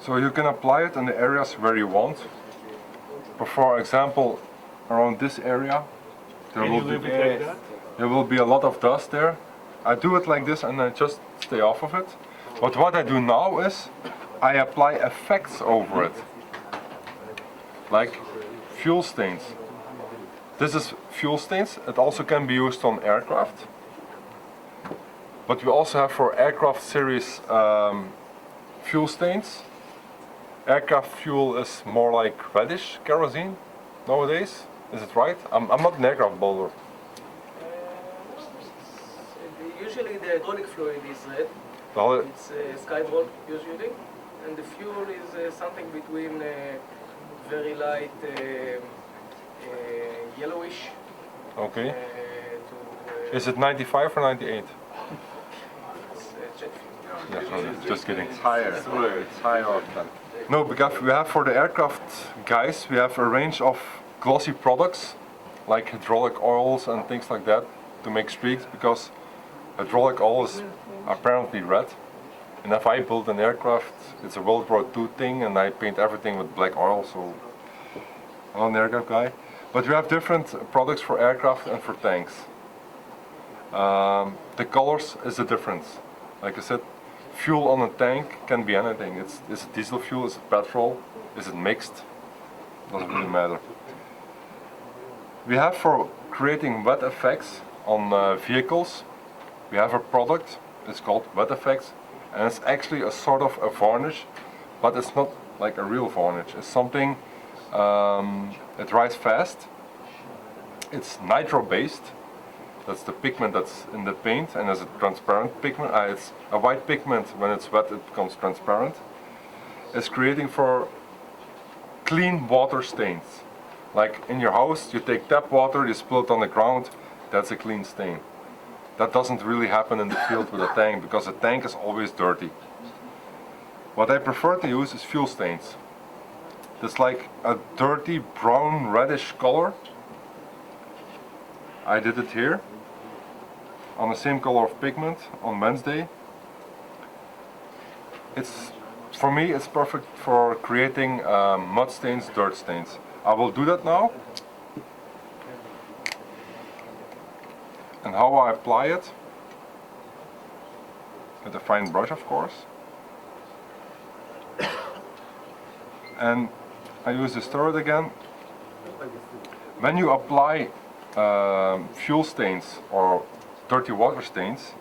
So you can apply it in the areas where you want. But for example, around this area, there will be a lot of dust there. I do it like this and I just stay off of it. But what I do now is I apply effects over it, like fuel stains. This is fuel stains. It also can be used on aircraft. But we also have for aircraft series fuel stains. Aircraft fuel is more like reddish kerosene nowadays. Is it right? I'm not an aircraft builder. Usually the hydraulic fluid is red. It's skyball usually, and the fuel is something between very light yellowish. Okay. Is it 95 or 98? It's jet fuel. Yeah, no, just kidding. It's higher. It's higher often. No, because we have for the aircraft guys, we have a range of glossy products like hydraulic oils and things like that to make streaks, because hydraulic oil is apparently red. And if I build an aircraft, it's a World War II thing and I paint everything with black oil, so I'm not an aircraft guy. But we have different products for aircraft and for tanks. The colors is the difference. Like I said, fuel on a tank can be anything. Is it diesel fuel, is it petrol, is it mixed? Doesn't really matter. We have for creating wet effects on vehicles, we have a product, it's called wet effects, and it's actually a sort of a varnish, but it's not like a real varnish. It's something, it dries fast, it's nitro based. That's the pigment that's in the paint, and it's a transparent pigment. It's a white pigment. When it's wet, it becomes transparent. It's creating for clean water stains. Like in your house, you take tap water, you spill it on the ground, that's a clean stain. That doesn't really happen in the field with a tank, because a tank is always dirty. What I prefer to use is fuel stains. It's like a dirty brown reddish color. I did it here on the same color of pigment on Wednesday. For me it's perfect for creating mud stains, dirt stains. I will do that now. And how I apply it, with a fine brush of course. And I use the stir it again. When you apply fuel stains or dirty water stains,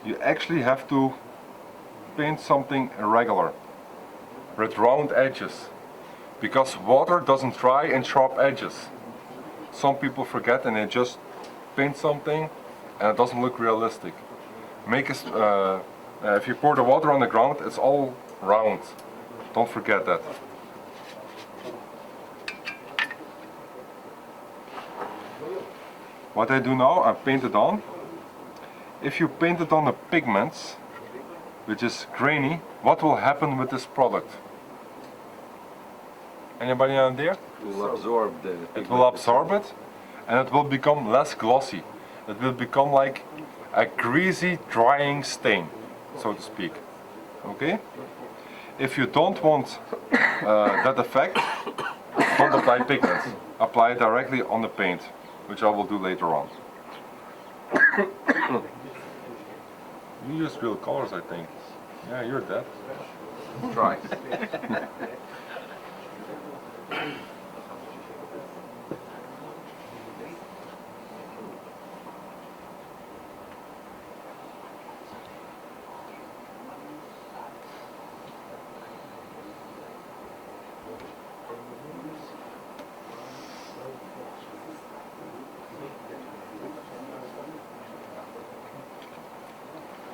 you actually have to paint something irregular with round edges, because water doesn't dry in sharp edges. Some people forget and they just paint something and it doesn't look realistic. If you pour the water on the ground, it's all round. Don't forget that. What I do now, I paint it on. If you paint it on the pigments, which is grainy, what will happen with this product? Anybody out there? It will absorb the pigment. It will absorb it, and it will become less glossy. It will become like a greasy, drying stain, so to speak. Okay? If you don't want that effect, don't apply pigments. Apply it directly on the paint, which I will do later on. You use real colors, I think. Yeah, you're dead. Try.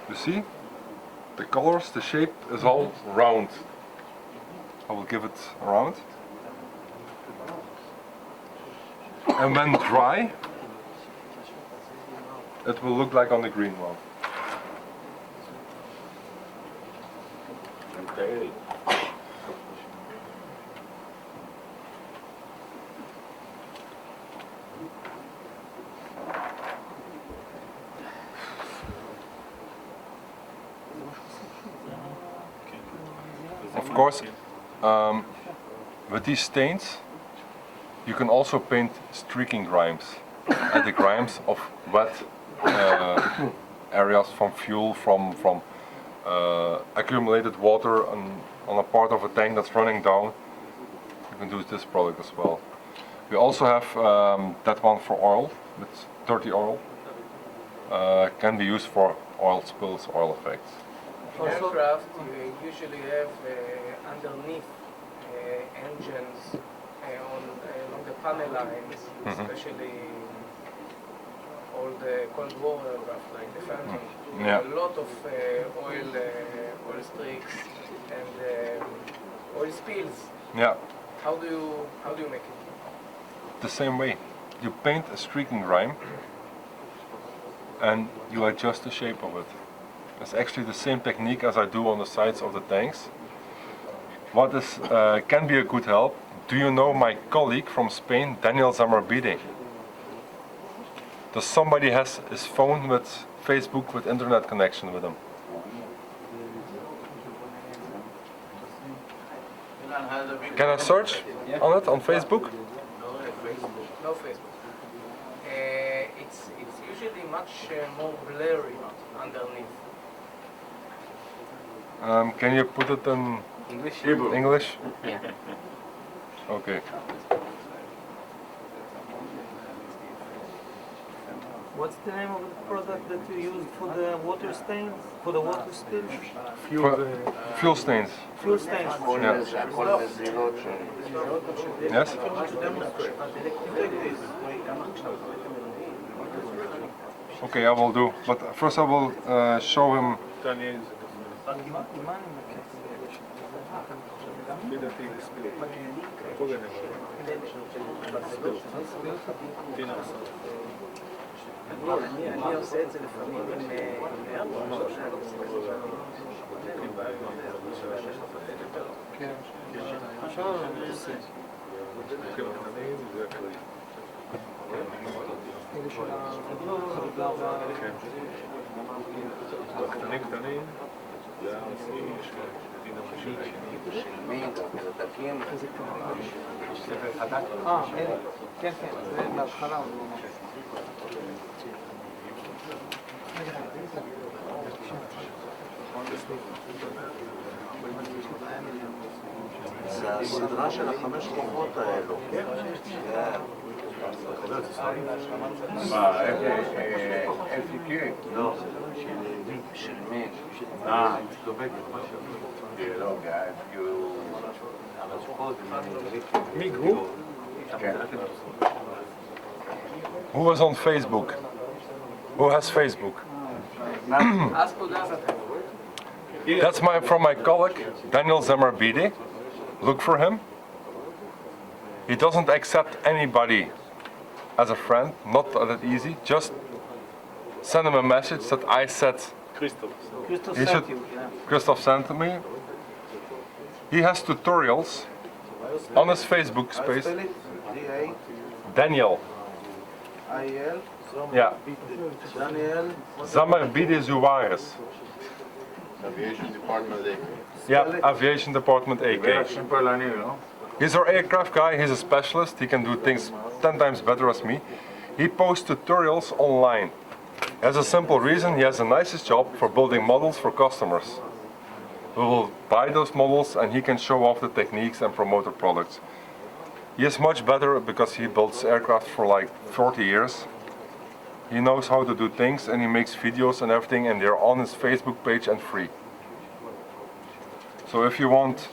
You see? The colors, the shape is all round. I will give it a round. And when dry, it will look like on the green one. Okay. Of course, with these stains, you can also paint streaking grimes, and the grimes of wet areas from fuel, from accumulated water on a part of a tank that's running down. You can use this product as well. We also have that one for oil, with dirty oil. Can be used for oil spills, oil effects. In aircraft, you usually have underneath engines along the panel lines, especially all the Cold War aircraft like the Phantom. Yeah. A lot of oil streaks and oil spills. Yeah. How do you make it? The same way. You paint a streaking grime and you adjust the shape of it. It's actually the same technique as I do on the sides of the tanks. What is can be a good help? Do you know my colleague from Spain, Daniel Zamarbide? Does somebody has his phone with Facebook with internet connection with him? Can I search on it on Facebook? No Facebook. It's usually much more blurry underneath. Can you put it in English? English? Yeah. Okay. What's the name of the product that you used for the water stains? For the water spills? Fuel stains. Fuel stains. Yes? Okay, I will do. But first I will show him. אני עושה את זה לפעמים עם איירפורט. קטנים, אלה. כן, כן, זה בהתחלה הוא לא ממש. זה הסדרה של החמש חובות האלו. מה, איפה לא, של מי? Who was on Facebook? Who has Facebook? Ask who doesn't have. That's from my colleague, Daniel Zamarbide. Look for him. He doesn't accept anybody as a friend, not that easy. Just send him a message that I said. כריסטוף. Kiristof sent to me. He has tutorials on his Facebook space. Daniel. I-L? Yeah. Daniel? Zamarbide Zuwares. Aviation Department AK. Yeah, Aviation Department AK. simple אני, לא? He's our aircraft guy, he's a specialist, he can do things 10 times better as me. He posts tutorials online. He has a simple reason, he has the nicest job for building models for customers. We will buy those models and he can show off the techniques and promote the products. He is much better because he builds aircraft for like 40 years. He knows how to do things and he makes videos and everything and they're on his Facebook page and free. So if you want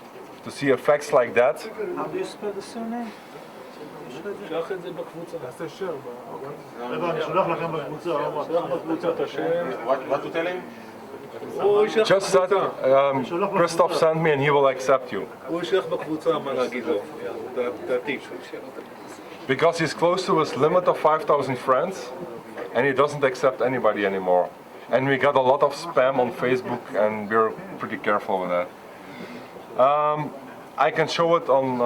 to see effects like that, How do you spell the surname? שלח את זה בקבוצה. תעשה share. חבר'ה, אני שולח לכם בקבוצה. שלח בקבוצה את השם. What to tell him? הוא ישלח just that בקבוצה. Christoph sent me and he will accept you. הוא ישלח בקבוצה מה להגיד לו. את הטיפ. Because he's close to his limit of 5,000 friends and he doesn't accept anybody anymore. And we got a lot of spam on Facebook and we're pretty careful with that. I can show it on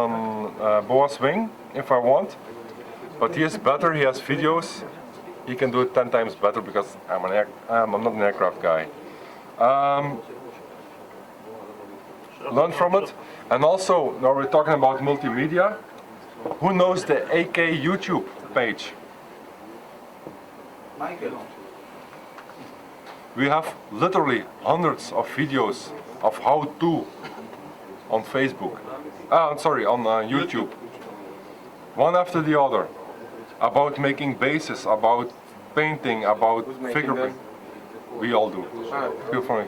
Boa's wing if I want, but he is better, he has videos, he can do it 10 times better because I'm not an aircraft guy. learn from it. And also, now we're talking about multimedia. Who knows the AK YouTube page? We have literally hundreds of videos of how to on Facebook. Sorry, on YouTube. One after the other. About making bases, about painting, about fingerprint. We all do. Feel free.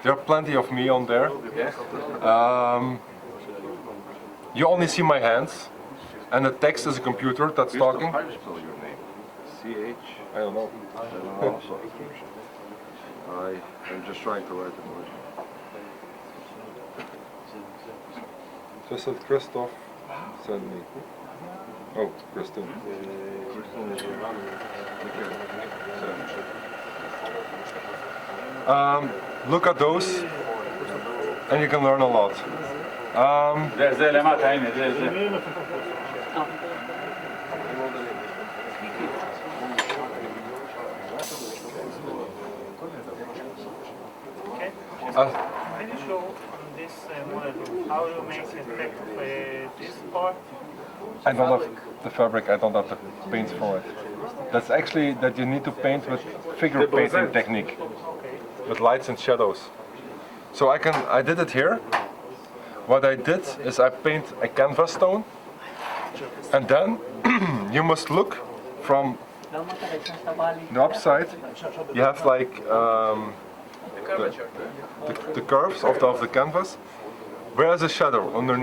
There are plenty of me on there. You only see my hands, and the text is a computer that's talking. How do you spell your name? C-H? I don't know. Also. I'm just trying to write the word. Just said Kiristof sent me. Oh, Kristen. Look at those, and you can learn a lot. זה למטה, הנה, זה. Can you show on this model how you make effect of this part? I don't have the fabric, I don't have the paint for it. That's actually that you need to paint with figure painting technique, with lights and shadows. So I did it here. What I did is I paint a canvas stone, and then you must look from the upside. You have like the curves of the canvas. Where is the shadow underneath?